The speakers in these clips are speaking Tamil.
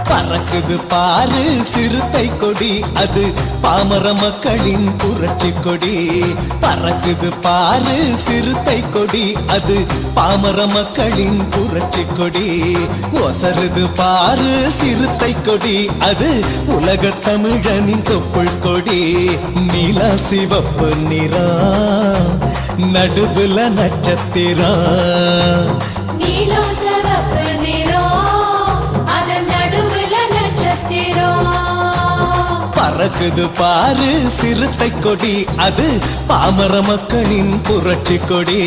பறக்குது பாரு சிறுத்தை கொடி, அது பாமர மக்களின் புரட்சி கொடி. பறக்குது பாரு சிறுத்தை கொடி, அது பாமர மக்களின் புரட்சி கொடி. ஒசருது பாரு சிறுத்தை கொடி, அது உலக தமிழனின் தொப்புள் கொடி. நீல சிவப்பு நிறம், நடுவுல நட்சத்திரம். நீலம் சிவப்பு நிறம், அதன் நடுவுல நட்சத்திரம். பறக்குது பாரு சிறுத்தை கொடி, அது பாமர மக்களின் புரட்சி கொடி.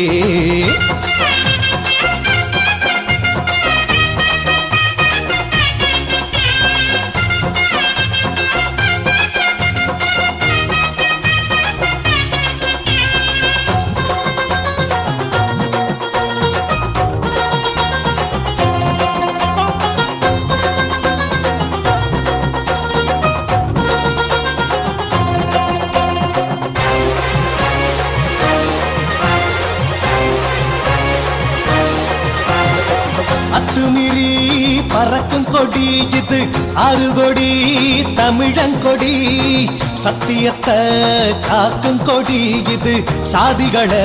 அத்துமீறி பறக்கும் கொடி இது அறுகொடி தமிழங்கொடி. சத்தியத்தை காக்கும் கொடி இது சாதிகளை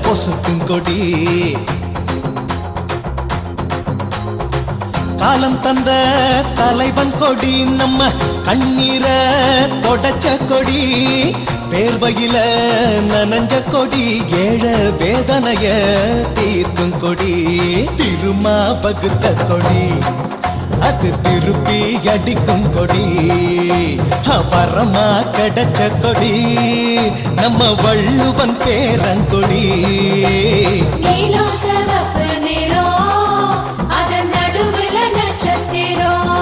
பொசுக்கும் கொடி. காலம் தந்த தலைவன் கொடி, நம்ம கண்ணீரை தொடச்ச கொடி. பேர்வையில நனஞ்ச கொடி, ஏழ வேதனைய தீர்க்கும் கொடி. திருமா பகுத்த கொடி, அது திருப்பி அடிக்கும் கொடி. வரமா கிடைச்ச கொடி, நம்ம வள்ளுவன் பேரங்கொடி. நீலம் சிவப்பு நிறம், அதன் நடுவுல நட்சத்திரம்.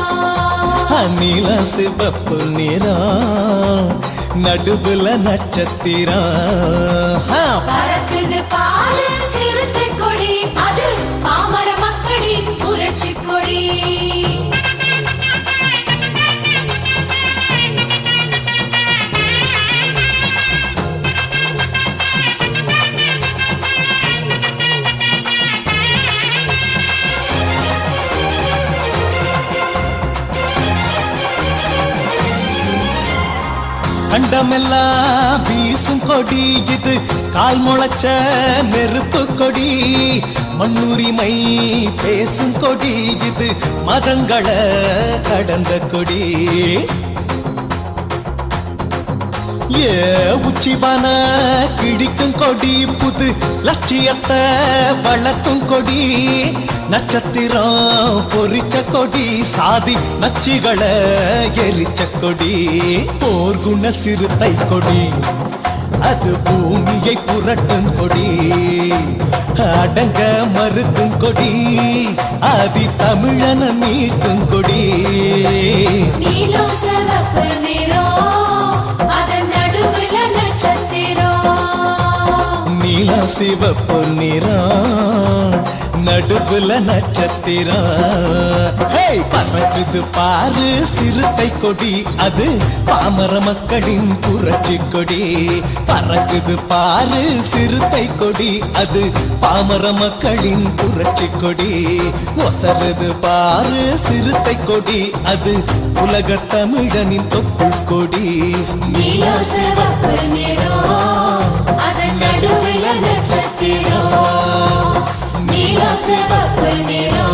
நீல சிவப்பு நிறம், நடுவுல நட்சத்திரம். பறக்குது பாரு சிறுத்தை கொடி, அது பாமர மக்களின் புரட்சி கொடி. கண்டமெல்லாம் வீசும் கொடி இது கால் முளைச்ச நெருப்பு கொடி. மண்ணுரிமை பேசும் கொடி இது மதங்களை கடந்த கொடி. ஏ உச்சிவான கிடிக்கும் கொடி, புது லட்சியத்தை வளர்க்கும் கொடி. நட்சத்திரம் பொறிச்ச கொடி, சாதி நச்சுகளை எரிச்ச கொடி. போர்க்குண சிறுத்தை கொடி, அது பூமியை புரட்டும் கொடி. அடங்க மறுக்கும் கொடி, ஆதி தமிழன மீட்கும் கொடி. நீலம் சிவப்பு நிறம், அதன் நடுவுல நட்சத்திரம். நீல சிவப்பு நிறம், நடுவுல நட்சத்திரம். பறக்குது பாரு சிறுத்தை கொடி, அது பாமர மக்களின் புரட்சி கொடி. பறக்குது பாரு சிறுத்தை கொடி, அது பாமர மக்களின் புரட்சி கொடி. ஒசருது பாரு சிறுத்தை கொடி, அது உலக தமிழனின் தொப்புள் கொடி. நீலம் சிவப்பு நிறம், அதன் நடுவுல நட்சத்திரம். நீலம் சிவப்பு நிறம்.